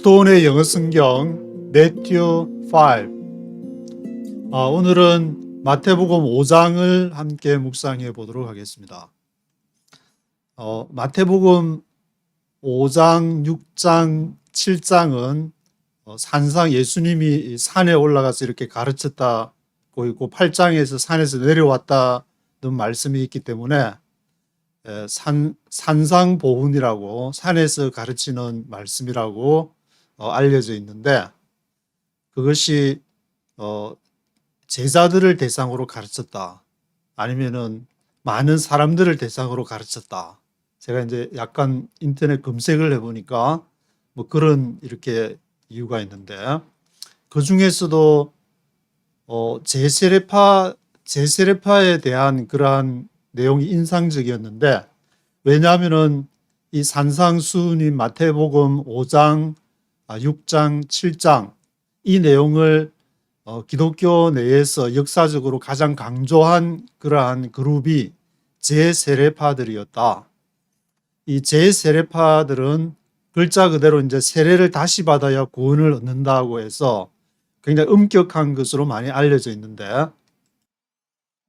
스톤의 영어 성경 매튜 5. 오늘은 마태복음 5장을 함께 묵상해 보도록 하겠습니다. 마태복음 5장, 6장, 7장은 산상 예수님이 산에 올라가서 이렇게 가르쳤다고 있고 8장에서 산에서 내려왔다는 말씀이 있기 때문에 산상보훈이라고 산에서 가르치는 말씀이라고 알려져 있는데, 그것이 제자들을 대상으로 가르쳤다, 아니면은 많은 사람들을 대상으로 가르쳤다. 제가 이제 약간 인터넷 검색을 해보니까 뭐 그런 이렇게 이유가 있는데, 그 중에서도 제세례파에 대한 그러한 내용이 인상적이었는데, 왜냐하면은 이 산상수훈인 마태복음 5장, 6장, 7장 이 내용을 기독교 내에서 역사적으로 가장 강조한 그러한 그룹이 제세례파들이었다. 이 제세례파들은 글자 그대로 이제 세례를 다시 받아야 구원을 얻는다고 해서 굉장히 엄격한 것으로 많이 알려져 있는데,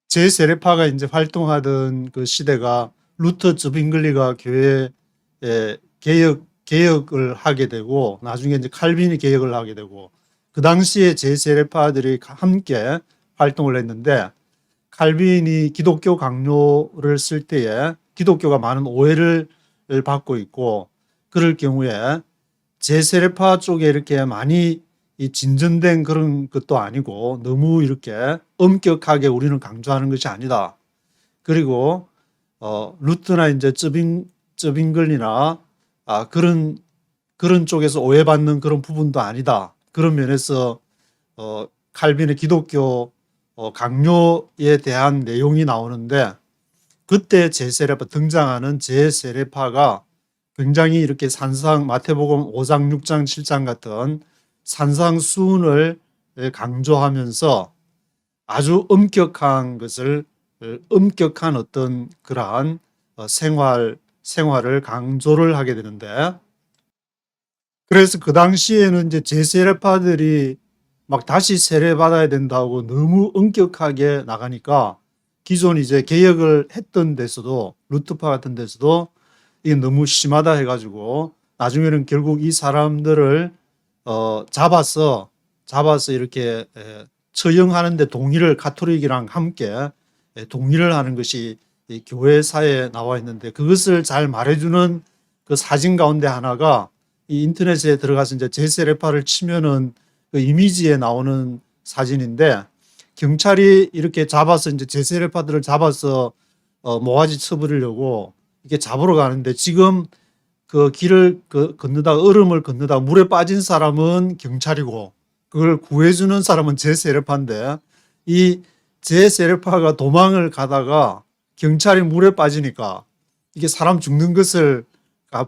제세례파가 이제 활동하던 그 시대가 루터 즈빙글리가 교회에 개혁을 하게 되고, 나중에 이제 칼빈이 개혁을 하게 되고, 그 당시에 제세례파들이 함께 활동을 했는데, 칼빈이 기독교 강요를 쓸 때에 기독교가 많은 오해를 받고 있고, 그럴 경우에 제세례파 쪽에 이렇게 많이 이 진전된 그런 것도 아니고 너무 이렇게 엄격하게 우리는 강조하는 것이 아니다. 그리고 루트나 이제 쩌빙글이나 그런 쪽에서 오해받는 그런 부분도 아니다. 그런 면에서 칼빈의 기독교 강요에 대한 내용이 나오는데, 그때 제세례파 등장하는 제세례파가 굉장히 이렇게 마태복음 5장, 6장, 7장 같은 산상수훈을 강조하면서 아주 엄격한 어떤 그러한 생활을 강조를 하게 되는데, 그래서 그 당시에는 이제 제세례파들이 막 다시 세례받아야 된다고 너무 엄격하게 나가니까, 기존 이제 개혁을 했던 데서도, 루트파 같은 데서도 이게 너무 심하다 해가지고 나중에는 결국 이 사람들을 잡아서 이렇게 처형하는데 가톨릭이랑 함께 동의를 하는 것이 이 교회사에 나와 있는데, 그것을 잘 말해주는 그 사진 가운데 하나가 이 인터넷에 들어가서 이제 제세례파를 치면은 그 이미지에 나오는 사진인데, 경찰이 이렇게 잡아서 이제 제세례파들을 잡아서 모가지 쳐버리려고 이렇게 잡으러 가는데, 지금 그 길을 건너다가 얼음을 건너다가 물에 빠진 사람은 경찰이고 그걸 구해주는 사람은 제세례파인데, 이 제세례파가 도망을 가다가 경찰이 물에 빠지니까 이게 사람 죽는 것을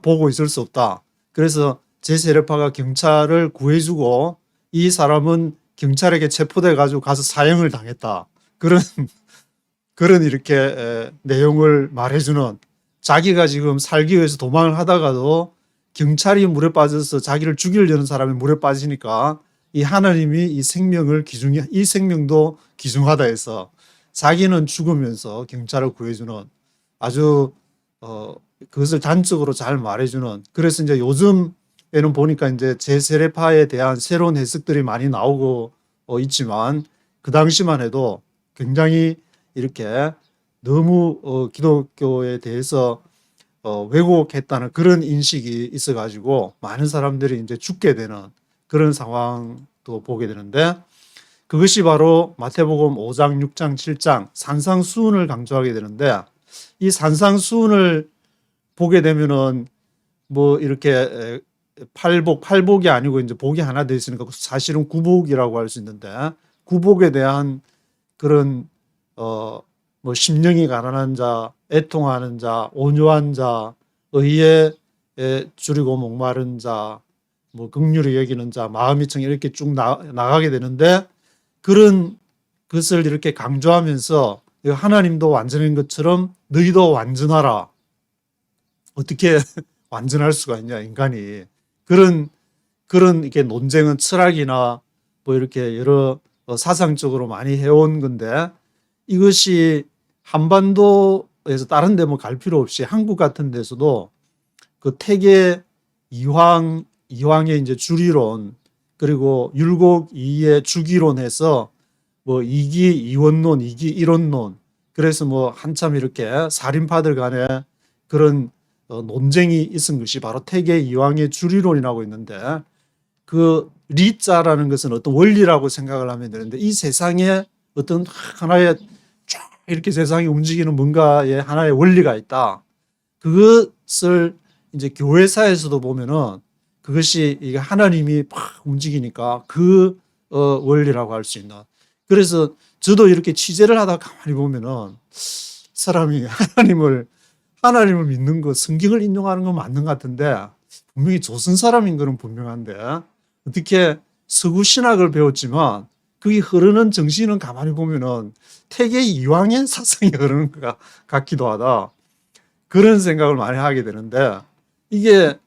보고 있을 수 없다. 그래서 제세례파가 경찰을 구해주고 이 사람은 경찰에게 체포돼 가지고 가서 사형을 당했다. 그런 이렇게 내용을 말해주는, 자기가 지금 살기 위해서 도망을 하다가도 경찰이 물에 빠져서 자기를 죽이려는 사람이 물에 빠지니까 이 하나님이 이 생명도 귀중하다 해서 자기는 죽으면서 경찰을 구해주는, 아주 그것을 단적으로 잘 말해주는. 그래서 이제 요즘에는 보니까 이제 제세례파에 대한 새로운 해석들이 많이 나오고 있지만, 그 당시만 해도 굉장히 이렇게 너무 기독교에 대해서 왜곡했다는 그런 인식이 있어가지고 많은 사람들이 이제 죽게 되는 그런 상황도 보게 되는데, 그것이 바로 마태복음 5장, 6장, 7장 산상수훈을 강조하게 되는데, 이 산상수훈을 보게 되면은 뭐 이렇게 팔복이 아니고 이제 복이 하나 되어 있으니까 사실은 구복이라고 할 수 있는데, 구복에 대한 그런 뭐 심령이 가난한 자, 애통하는 자, 온유한 자, 의에 줄이고 목마른 자, 뭐 긍휼히 여기는 자, 마음이 청 이렇게 쭉 나가게 되는데, 그런 것을 이렇게 강조하면서 하나님도 완전한 것처럼 너희도 완전하라. 어떻게 완전할 수가 있냐, 인간이. 그런 그런 이렇게 논쟁은 철학이나 뭐 이렇게 여러 사상적으로 많이 해온 건데, 이것이 한반도에서 다른 데 뭐 갈 필요 없이 한국 같은 데서도 그 태계 이황의 이제 주리론, 그리고 율곡 이의 주기론해서 뭐 이기 이원론, 이기 이론론, 그래서 뭐 한참 이렇게 살인파들 간에 그런 논쟁이 있은 것이 바로 태계 이황의 주리론이라고 있는데, 그 리자라는 것은 어떤 원리라고 생각을 하면 되는데, 이 세상에 어떤 하나의 쫙 이렇게 세상이 움직이는 뭔가의 하나의 원리가 있다. 그것을 이제 교회사에서도 보면은 그것이 이게 하나님이 막 움직이니까 그 원리라고 할 수 있는. 그래서 저도 이렇게 취재를 하다 가만히 보면은 사람이 하나님을 믿는 거, 성경을 인용하는 건 맞는 것 같은데, 분명히 조선 사람인 거는 분명한데 어떻게 서구 신학을 배웠지만 거기 흐르는 정신은 가만히 보면은 태계 이황의 사상이 흐르는 것 같기도 하다. 그런 생각을 많이 하게 되는데, 이게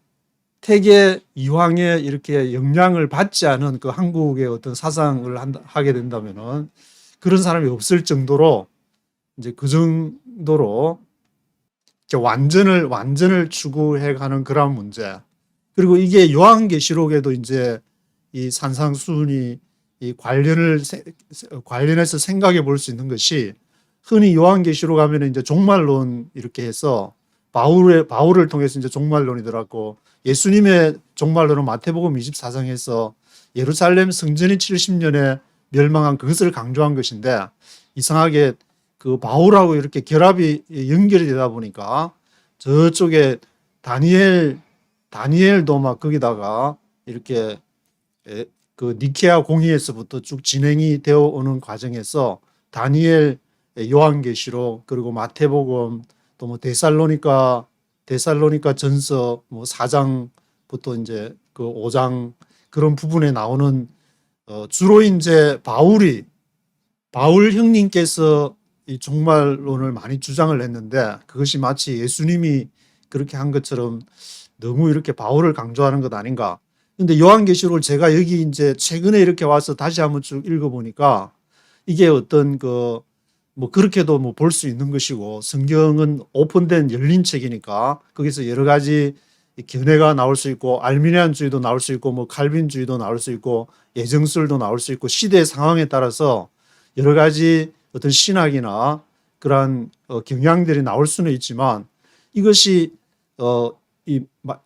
태계 이황의 이렇게 영향을 받지 않은 그 한국의 어떤 사상을 하게 된다면은 그런 사람이 없을 정도로, 이제 그 정도로 완전을 추구해 가는 그런 문제. 그리고 이게 요한계시록에도 이제 이 산상수훈이 이 관련해서 생각해 볼 수 있는 것이, 흔히 요한계시록 하면 이제 종말론 이렇게 해서 바울을 통해서 이제 종말론이 들어갔고, 예수님의 종말론은 마태복음 24장에서 예루살렘 성전이 70년에 멸망한 그것을 강조한 것인데, 이상하게 그 바울하고 이렇게 결합이 연결이 되다 보니까 저쪽에 다니엘도 막 거기다가 이렇게 그 니케아 공의에서부터 쭉 진행이 되어 오는 과정에서 다니엘, 요한계시록, 그리고 마태복음, 또 뭐 데살로니가 전서 뭐 4장부터 이제 그 5장 그런 부분에 나오는 주로 이제 바울 형님께서 이 종말론을 많이 주장을 했는데, 그것이 마치 예수님이 그렇게 한 것처럼 너무 이렇게 바울을 강조하는 것 아닌가. 근데 요한계시록을 제가 여기 이제 최근에 이렇게 와서 다시 한번 쭉 읽어보니까 이게 어떤 뭐 그렇게도 뭐 볼 수 있는 것이고, 성경은 오픈된 열린 책이니까 거기서 여러 가지 견해가 나올 수 있고, 알미니안주의도 나올 수 있고, 뭐 칼빈주의도 나올 수 있고, 예정설도 나올 수 있고, 시대 상황에 따라서 여러 가지 어떤 신학이나 그러한 경향들이 나올 수는 있지만, 이것이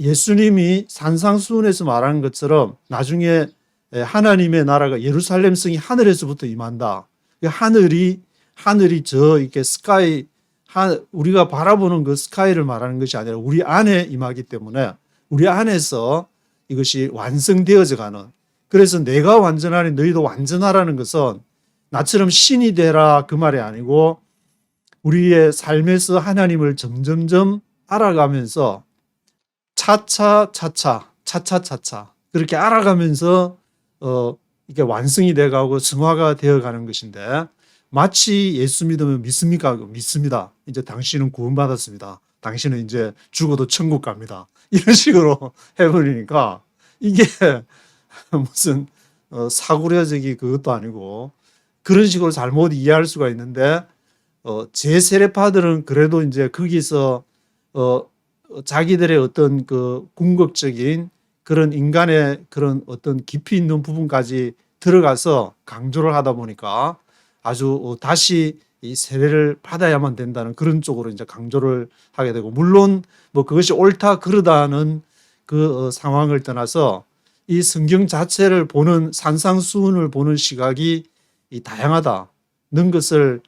예수님이 산상수훈에서 말하는 것처럼 나중에 하나님의 나라가 예루살렘 성이 하늘에서부터 임한다. 하늘이 저 이렇게 스카이, 우리가 바라보는 그 스카이를 말하는 것이 아니라 우리 안에 임하기 때문에 우리 안에서 이것이 완성되어져 가는. 그래서 내가 완전하니 너희도 완전하라는 것은 나처럼 신이 되라 그 말이 아니고, 우리의 삶에서 하나님을 점점점 알아가면서 차차 그렇게 알아가면서 이게 완성이 돼가고 성화가 되어가는 것인데, 마치 예수 믿으면 믿습니까? 믿습니다. 이제 당신은 구원받았습니다. 당신은 이제 죽어도 천국 갑니다. 이런 식으로 해버리니까 이게 무슨 사고려적이 그것도 아니고, 그런 식으로 잘못 이해할 수가 있는데, 제 세례파들은 그래도 이제 거기서 자기들의 어떤 그 궁극적인 그런 인간의 그런 어떤 깊이 있는 부분까지 들어가서 강조를 하다 보니까 아주 다시 이 세례를 받아야만 된다는 그런 쪽으로 이제 강조를 하게 되고, 물론 뭐 그것이 옳다 그르다는 그 상황을 떠나서 이 성경 자체를 보는, 산상수훈을 보는 시각이 이 다양하다는 것을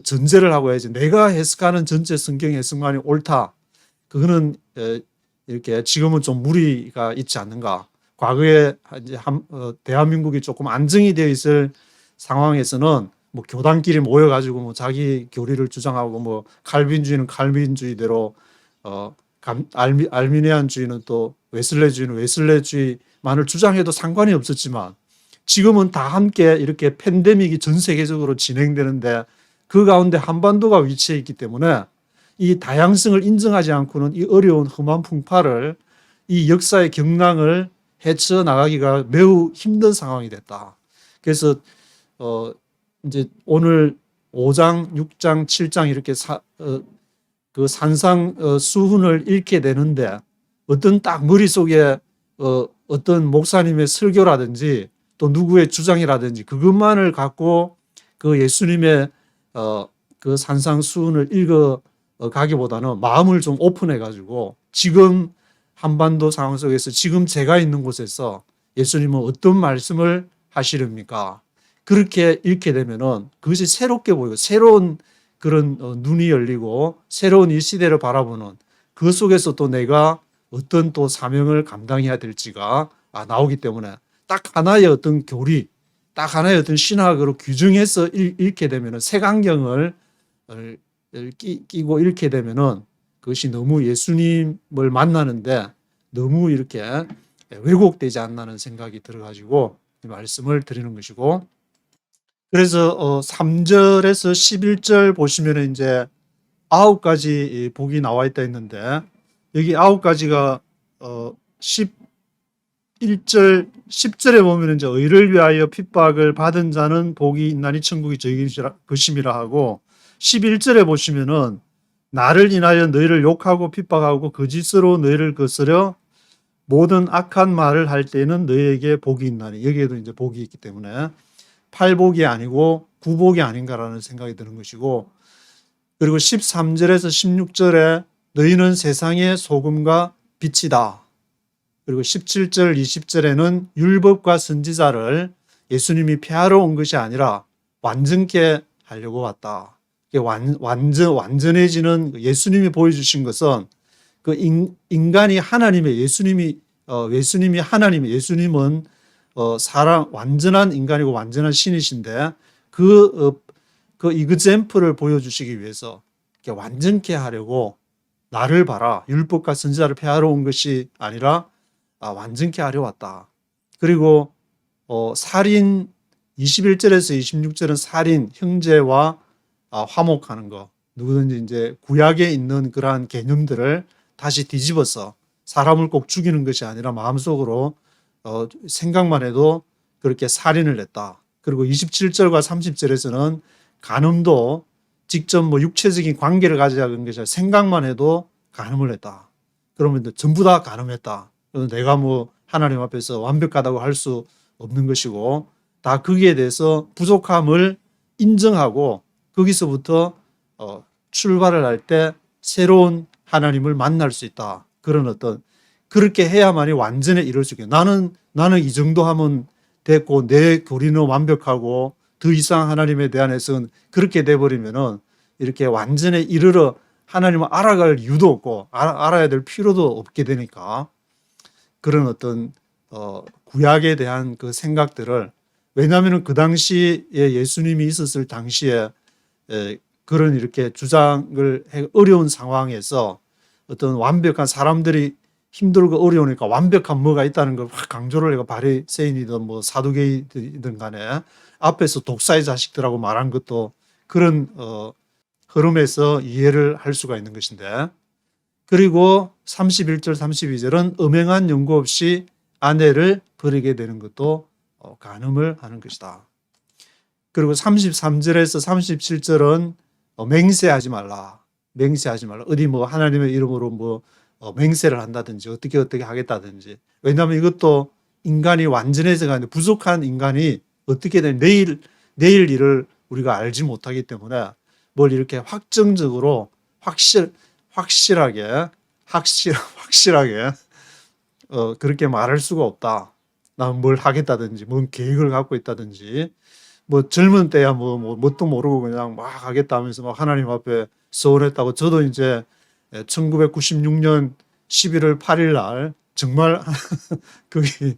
전제를 하고 해야지, 내가 해석하는 전체 성경 해석만이 옳다, 그거는 이렇게 지금은 좀 무리가 있지 않는가. 과거에 이제 대한민국이 조금 안정이 되어 있을 상황에서는 뭐 교단끼리 모여가지고 뭐 자기 교리를 주장하고, 뭐 칼빈주의는 칼빈주의대로, 알미니안주의는 또 웨슬레주의는 웨슬레주의만을 주장해도 상관이 없었지만, 지금은 다 함께 이렇게 팬데믹이 전 세계적으로 진행되는데 그 가운데 한반도가 위치해 있기 때문에 이 다양성을 인정하지 않고는 이 어려운 험한 풍파를, 이 역사의 경랑을 헤쳐나가기가 매우 힘든 상황이 됐다. 그래서 이제 오늘 5장, 6장, 7장 이렇게 그 산상 수훈을 읽게 되는데 어떤 딱 머릿속에 어떤 목사님의 설교라든지 또 누구의 주장이라든지 그것만을 갖고 그 예수님의 그 산상 수훈을 읽어 가기보다는 마음을 좀 오픈해 가지고 지금 한반도 상황 속에서 지금 제가 있는 곳에서 예수님은 어떤 말씀을 하시렵니까? 그렇게 읽게 되면은 그것이 새롭게 보이고 새로운 그런 눈이 열리고 새로운 이 시대를 바라보는 그 속에서 또 내가 어떤 또 사명을 감당해야 될지가 나오기 때문에 딱 하나의 어떤 교리, 딱 하나의 어떤 신학으로 규정해서 읽게 되면은 색안경을 끼고 읽게 되면은 그것이 너무 예수님을 만나는데 너무 이렇게 왜곡되지 않나는 생각이 들어가지고 이 말씀을 드리는 것이고, 그래서 3절에서 11절 보시면 이제 9가지 복이 나와 있다 했는데 여기 9가지가 11절, 10절에 보면 이제 의를 위하여 핍박을 받은 자는 복이 있나니 천국이 저희 것임이라 하고, 11절에 보시면은 나를 인하여 너희를 욕하고 핍박하고 거짓으로 너희를 거스려 모든 악한 말을 할 때에는 너희에게 복이 있나니, 여기에도 이제 복이 있기 때문에 8복이 아니고 9복이 아닌가라는 생각이 드는 것이고, 그리고 13절에서 16절에 너희는 세상의 소금과 빛이다. 그리고 17절, 20절에는 율법과 선지자를 예수님이 폐하러 온 것이 아니라 완전케 하려고 왔다. 완전해지는 예수님이 보여주신 것은 그 인간이 하나님의 예수님이 하나님의 예수님은 사람 완전한 인간이고 완전한 신이신데 그 이그젬플을 보여주시기 위해서 완전케 하려고 나를 봐라 율법과 선지자를 폐하러 온 것이 아니라 완전케 하려 왔다. 그리고 살인 21절에서 26절은 살인 형제와 화목하는 거, 누구든지 이제 구약에 있는 그러한 개념들을 다시 뒤집어서 사람을 꼭 죽이는 것이 아니라 마음속으로 생각만 해도 그렇게 살인을 했다. 그리고 27절과 30절에서는 간음도 직접 뭐 육체적인 관계를 가져야 하는 것이 아니라 생각만 해도 간음을 했다. 그러면 전부 다 간음했다. 내가 뭐 하나님 앞에서 완벽하다고 할 수 없는 것이고 다 거기에 대해서 부족함을 인정하고 거기서부터 출발을 할 때 새로운 하나님을 만날 수 있다. 그런 어떤 그렇게 해야만이 완전히 이룰 수 있겠다. 나는 이 정도 하면 됐고 내 교리는 완벽하고 더 이상 하나님에 대한 해석은 그렇게 돼버리면은 이렇게 완전히 이르러 하나님을 알아갈 이유도 없고 알아야 될 필요도 없게 되니까 그런 어떤 구약에 대한 그 생각들을, 왜냐하면 그 당시에 예수님이 있었을 당시에 그런 이렇게 주장을 어려운 상황에서 어떤 완벽한 사람들이 힘들고 어려우니까 완벽한 뭐가 있다는 걸 확 강조를 해가 바리새인이든 뭐 사두개이든 간에 앞에서 독사의 자식들하고 말한 것도 그런 흐름에서 이해를 할 수가 있는 것인데, 그리고 31절 32절은 음행한 연고 없이 아내를 버리게 되는 것도 간음을 하는 것이다. 그리고 33절에서 37절은 맹세하지 말라. 맹세하지 말라. 어디 뭐 하나님의 이름으로 뭐 맹세를 한다든지 어떻게 하겠다든지. 왜냐하면 이것도 인간이 완전해서가 아니라 부족한 인간이 어떻게 된 내일 일을 우리가 알지 못하기 때문에 뭘 이렇게 확정적으로 확실하게 그렇게 말할 수가 없다. 난 뭘 하겠다든지 뭔 계획을 갖고 있다든지 뭐 젊은 때야 뭐 뭣도 모르고 그냥 막 하겠다 하면서 막 하나님 앞에 서원했다고. 저도 이제 1996년 11월 8일 날 정말 거기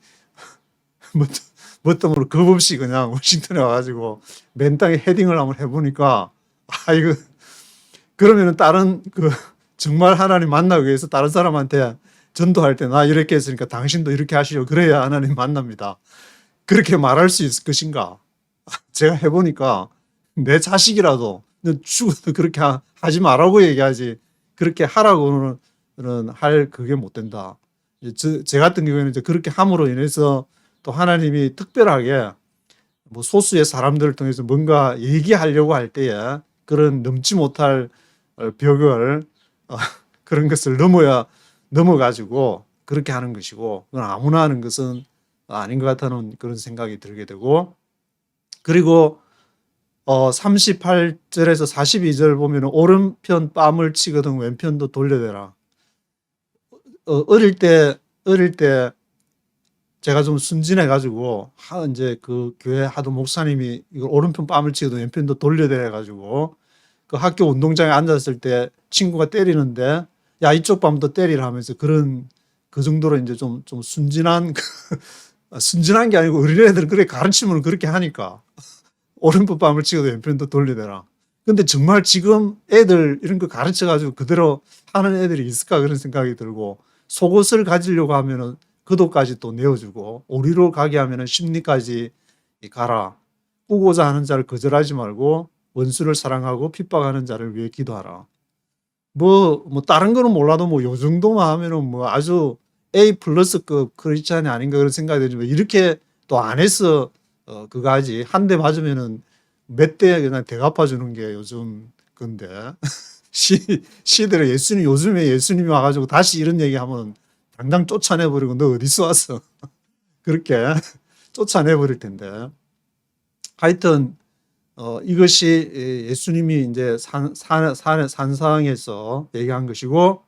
뭣도 모르고 겁 없이 그냥 워싱턴에 와가지고 맨 땅에 헤딩을 한번 해보니까 이거 그러면은 다른 정말 하나님 만나기 위해서 다른 사람한테 전도할 때 나 이렇게 했으니까 당신도 이렇게 하시오. 그래야 하나님 만납니다. 그렇게 말할 수 있을 것인가? 제가 해보니까 내 자식이라도 죽어도 그렇게 하지 말라고 얘기하지 그렇게 하라고는 할 그게 못 된다. 제 같은 경우에는 이제 그렇게 함으로 인해서 또 하나님이 특별하게 뭐 소수의 사람들을 통해서 뭔가 얘기하려고 할 때에 그런 넘지 못할 벽을 그런 것을 넘어가지고 그렇게 하는 것이고, 그건 아무나 하는 것은 아닌 것 같다는 그런 생각이 들게 되고, 그리고 38절에서 42절 보면 오른편 뺨을 치거든 왼편도 돌려대라. 어릴 때 제가 좀 순진해가지고 이제 그 교회 하도 목사님이 이걸 오른편 뺨을 치거든 왼편도 돌려대가지고 그 학교 운동장에 앉았을 때 친구가 때리는데 야 이쪽 뺨도 때리라 하면서 그 정도로 이제 좀 순진한 순진한 게 아니고 어린애들은 그렇게 가르치면 그렇게 하니까 오른편 뺨을 치고도 왼편도 돌리더라. 근데 정말 지금 애들 이런 거 가르쳐 가지고 그대로 하는 애들이 있을까 그런 생각이 들고, 속옷을 가지려고 하면은 그도까지 또 내어주고, 오리로 가게 하면은 심리까지 가라. 꾸고자 하는 자를 거절하지 말고 원수를 사랑하고 핍박하는 자를 위해 기도하라. 뭐 다른 거는 몰라도 뭐 요 정도만 하면은 뭐 아주 A 플러스급 크리스찬이 아닌가 그런 생각이 들지만, 이렇게 또 안 해서 그거 하지. 한 대 맞으면은 몇 대 그냥 대갚아 주는 게 요즘 건데. 시대로 요즘에 예수님이 와가지고 다시 이런 얘기 하면 당장 쫓아내버리고 너 어디서 왔어? 그렇게 쫓아내버릴 텐데. 하여튼, 이것이 예수님이 이제 산상에서 얘기한 것이고,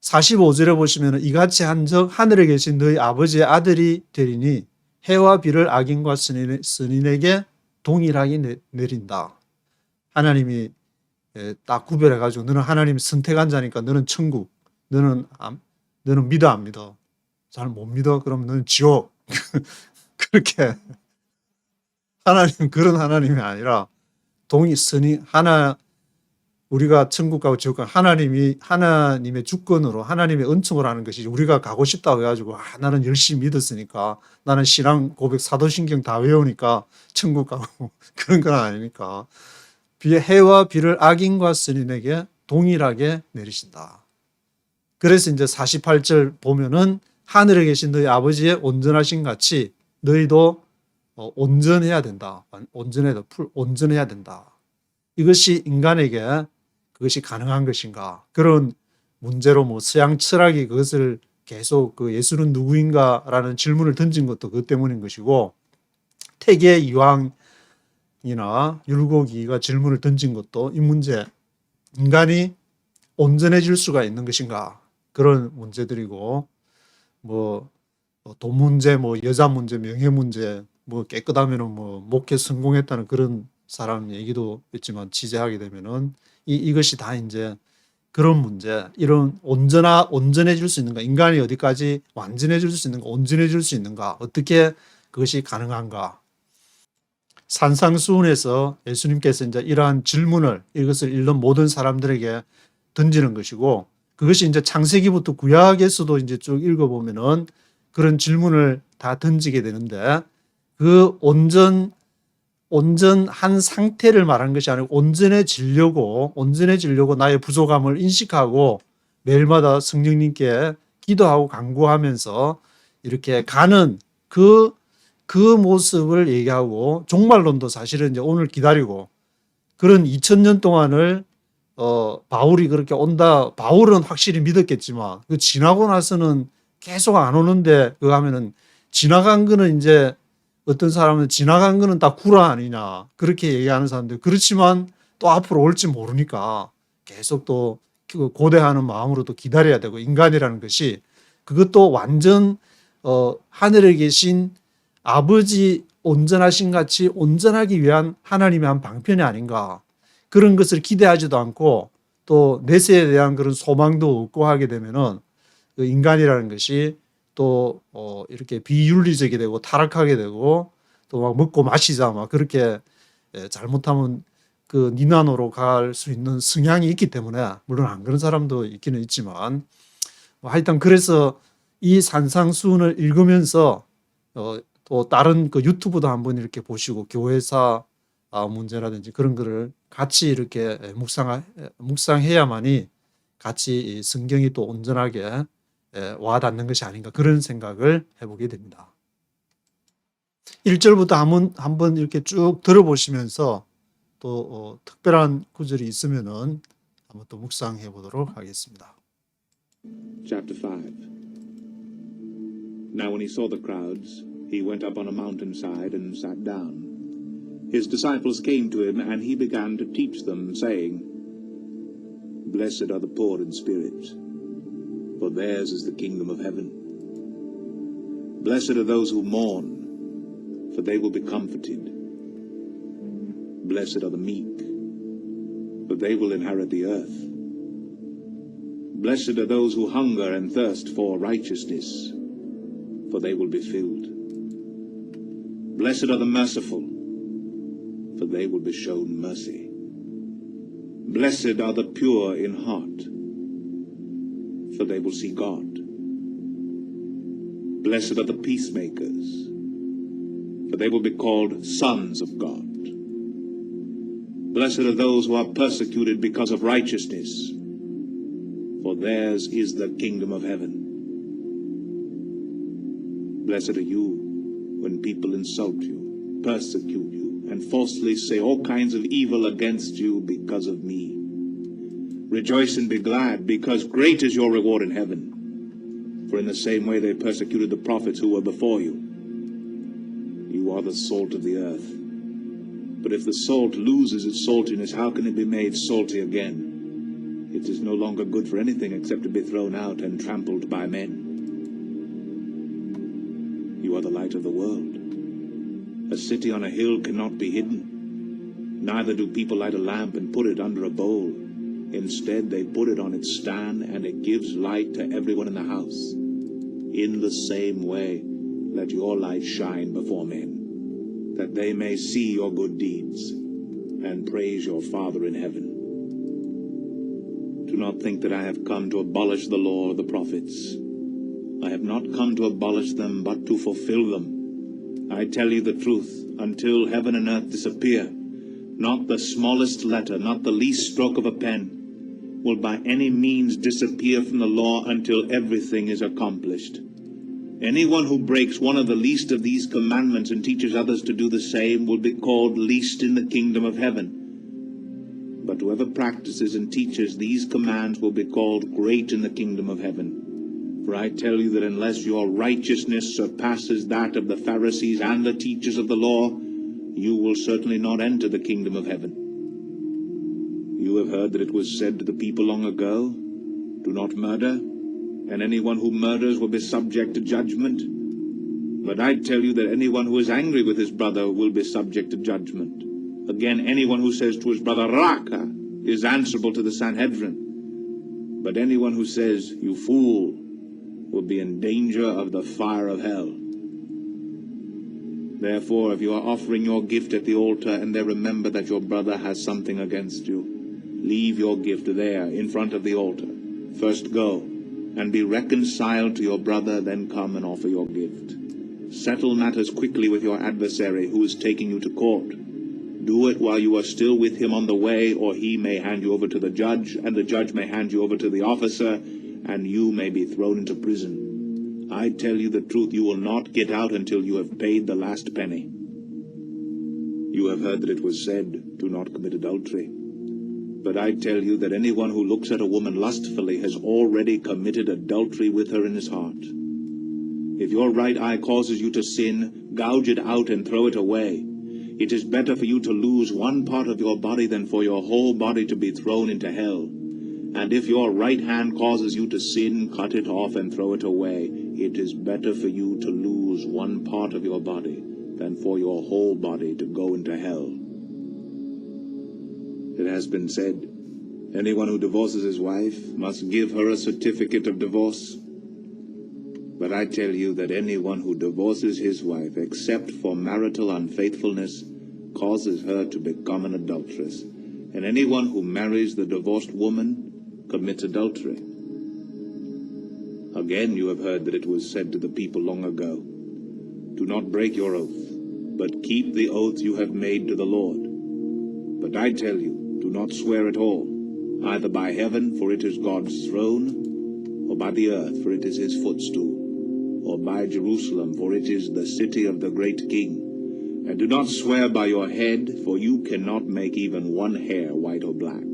45절에 보시면 이같이 한적 하늘에 계신 너희 아버지의 아들이 되리니 해와 비를 악인과 선인에게 동일하게 내린다. 하나님이 딱 구별해가지고 너는 하나님이 선택한 자니까 너는 천국, 너는 믿어 안 믿어? 잘 못 믿어? 그럼 너는 지옥. 그렇게 하나님 그런 하나님이 아니라 우리가 천국 가고 지옥 가고 하나님의 주권으로 하나님의 은총을 하는 것이, 우리가 가고 싶다고 해가지고 나는 열심히 믿었으니까 나는 신앙 고백 사도신경 다 외우니까 천국 가고 그런 건 아니니까 해와 비를 악인과 선인에게 동일하게 내리신다. 그래서 이제 48절 보면은 하늘에 계신 너희 아버지의 온전하신 같이 너희도 온전해야 된다. 온전해야 된다. 이것이 인간에게 그것이 가능한 것인가? 그런 문제로 뭐 서양 철학이 그것을 계속 그 예수는 누구인가라는 질문을 던진 것도 그것 때문인 것이고, 태계 이황이나 율곡이가 질문을 던진 것도 이 문제, 인간이 온전해질 수가 있는 것인가? 그런 문제들이고, 돈 문제, 여자 문제, 명예 문제, 깨끗하면은 목회 성공했다는 그런 사람 얘기도 있지만, 취재하게 되면은 이것이 다 이제 그런 문제, 이런 온전해질 수 있는가, 인간이 어디까지 완전해질 수 있는가, 온전해질 수 있는가, 어떻게 그것이 가능한가. 산상수훈에서 예수님께서 이제 이러한 질문을, 이것을 읽는 모든 사람들에게 던지는 것이고, 그것이 이제 창세기부터 구약에서도 이제 쭉 읽어보면은 그런 질문을 다 던지게 되는데, 그 온전한 상태를 말하는 것이 아니고 온전해지려고 나의 부족함을 인식하고 매일마다 성령님께 기도하고 간구하면서 이렇게 가는 그 모습을 얘기하고, 종말론도 사실은 이제 오늘 기다리고, 그런 2000년 동안을 바울이 그렇게 온다. 바울은 확실히 믿었겠지만 그 지나고 나서는 계속 안 오는데, 그거 하면은 지나간 거는 이제 어떤 사람은 지나간 거는 다 구라 아니냐 그렇게 얘기하는 사람들, 그렇지만 또 앞으로 올지 모르니까 계속 또 고대하는 마음으로 또 기다려야 되고, 인간이라는 것이 그것도 완전 하늘에 계신 아버지 온전하신 같이 온전하기 위한 하나님의 한 방편이 아닌가, 그런 것을 기대하지도 않고 또 내세에 대한 그런 소망도 없고 하게 되면은 그 인간이라는 것이 또 이렇게 비윤리적이 되고 타락하게 되고, 또 막 먹고 마시자 막 그렇게 잘못하면 그 니나노로 갈 수 있는 성향이 있기 때문에, 물론 안 그런 사람도 있기는 있지만, 하여튼 그래서 이 산상수훈을 읽으면서 또 다른 그 유튜브도 한번 이렇게 보시고, 교회사 문제라든지 그런 거를 같이 이렇게 묵상해야만이 같이 성경이 또 온전하게 와닿는 것이 아닌가 그런 생각을 해보게 됩니다. 1절부터 한번 이렇게 쭉 들어보시면서 또 특별한 구절이 있으면은 한번 또 묵상해 보도록 하겠습니다. Chapter 5. Now when he saw the crowds, he went up on a mountainside and sat down. His disciples came to him, and he began to teach them, saying, Blessed are the poor in spirit, for theirs is the kingdom of heaven. Blessed are those who mourn, for they will be comforted. Blessed are the meek, for they will inherit the earth. Blessed are those who hunger and thirst for righteousness, for they will be filled. Blessed are the merciful, for they will be shown mercy. Blessed are the pure in heart, for they will see God. Blessed are the peacemakers, for they will be called sons of God. Blessed are those who are persecuted because of righteousness, for theirs is the kingdom of heaven. Blessed are you when people insult you, persecute you, and falsely say all kinds of evil against you because of me. Rejoice and be glad, because great is your reward in heaven. For in the same way they persecuted the prophets who were before you. You are the salt of the earth. But if the salt loses its saltiness, how can it be made salty again? It is no longer good for anything except to be thrown out and trampled by men. You are the light of the world. A city on a hill cannot be hidden. Neither do people light a lamp and put it under a bowl. Instead, they put it on its stand, and it gives light to everyone in the house. In the same way, let your light shine before men, that they may see your good deeds and praise your Father in heaven. Do not think that I have come to abolish the law or the prophets. I have not come to abolish them, but to fulfill them. I tell you the truth, until heaven and earth disappear, not the smallest letter, not the least stroke of a pen, will by any means disappear from the law until everything is accomplished. Anyone who breaks one of the least of these commandments and teaches others to do the same will be called least in the kingdom of heaven. But whoever practices and teaches these commands will be called great in the kingdom of heaven. For I tell you that unless your righteousness surpasses that of the Pharisees and the teachers of the law, you will certainly not enter the kingdom of heaven. You have heard that it was said to the people long ago, Do not murder, and anyone who murders will be subject to judgment. But I tell you that anyone who is angry with his brother will be subject to judgment. Again, anyone who says to his brother, Raka, is answerable to the Sanhedrin. But anyone who says, You fool, will be in danger of the fire of hell. Therefore, if you are offering your gift at the altar and there remember that your brother has something against you, leave your gift there in front of the altar. First go and be reconciled to your brother, then come and offer your gift. Settle matters quickly with your adversary who is taking you to court. Do it while you are still with him on the way, or he may hand you over to the judge, and the judge may hand you over to the officer, and you may be thrown into prison. I tell you the truth, you will not get out until you have paid the last penny. You have heard that it was said, Do not commit adultery. But I tell you that anyone who looks at a woman lustfully has already committed adultery with her in his heart. If your right eye causes you to sin, gouge it out and throw it away. It is better for you to lose one part of your body than for your whole body to be thrown into hell. And if your right hand causes you to sin, cut it off and throw it away. It is better for you to lose one part of your body than for your whole body to go into hell. It has been said, anyone who divorces his wife must give her a certificate of divorce. But I tell you that anyone who divorces his wife except for marital unfaithfulness causes her to become an adulteress. And anyone who marries the divorced woman commits adultery. Again, you have heard that it was said to the people long ago, Do not break your oath, but keep the oath you have made to the Lord. But I tell you, do not swear at all, either by heaven, for it is God's throne, or by the earth, for it is his footstool, or by Jerusalem, for it is the city of the great king. And do not swear by your head, for you cannot make even one hair white or black.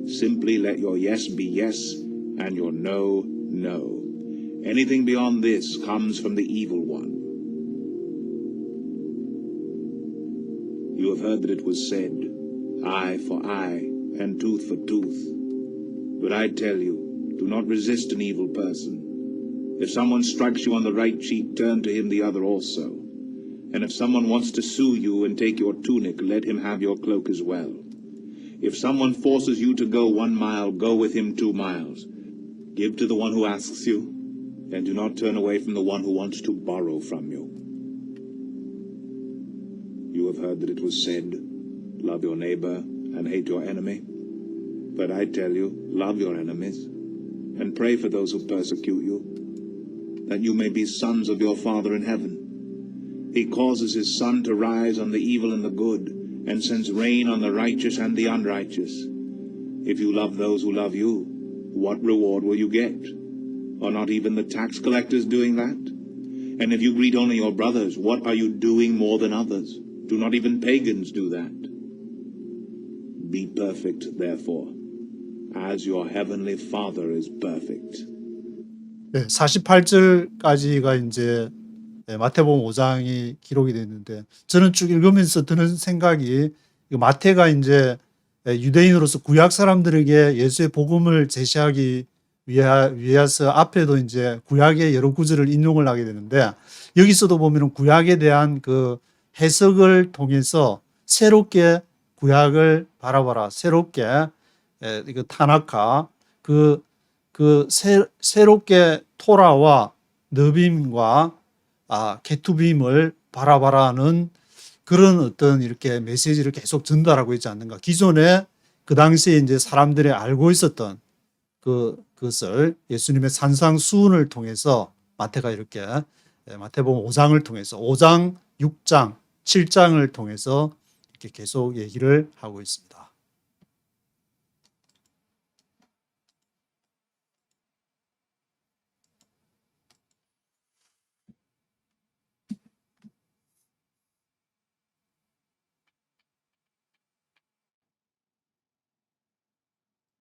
Simply let your yes be yes, and your no, no. Anything beyond this comes from the evil one. You have heard that it was said, eye for eye, and tooth for tooth. But I tell you, do not resist an evil person. If someone strikes you on the right cheek, turn to him the other also. And if someone wants to sue you and take your tunic, let him have your cloak as well. If someone forces you to go 1 mile, go with him 2 miles. Give to the one who asks you, and do not turn away from the one who wants to borrow from you. You have heard that it was said, love your neighbor and hate your enemy. But I tell you, love your enemies, and pray for those who persecute you, that you may be sons of your Father in heaven. He causes his sun to rise on the evil and the good, and sends rain on the righteous and the unrighteous. If you love those who love you, what reward will you get? Are not even the tax collectors doing that? And if you greet only your brothers, what are you doing more than others? Do not even pagans do that? Be perfect, therefore, as your heavenly Father is perfect. 네, 48절까지가 이제 마태복음 5장이 기록이 됐는데, 저는 쭉 읽으면서 드는 생각이, 마태가 이제 유대인으로서 구약 사람들에게 예수의 복음을 제시하기 위해서 앞에도 이제 구약의 여러 구절을 인용을 하게 되는데, 여기서도 보면은 구약에 대한 그 해석을 통해서 새롭게 구약을 바라봐라, 새롭게 이거 타나카, 새롭게 토라와 너빔과 케투빔을 바라봐라는 그런 어떤 이렇게 메시지를 계속 전달하고 있지 않는가. 기존에 그 당시에 이제 사람들이 알고 있었던 그것을 예수님의 산상수훈을 통해서 마태가 이렇게 마태복음 5장을 통해서 5장, 6장, 7장을 통해서 이렇게 계속 얘기를 하고 있습니다.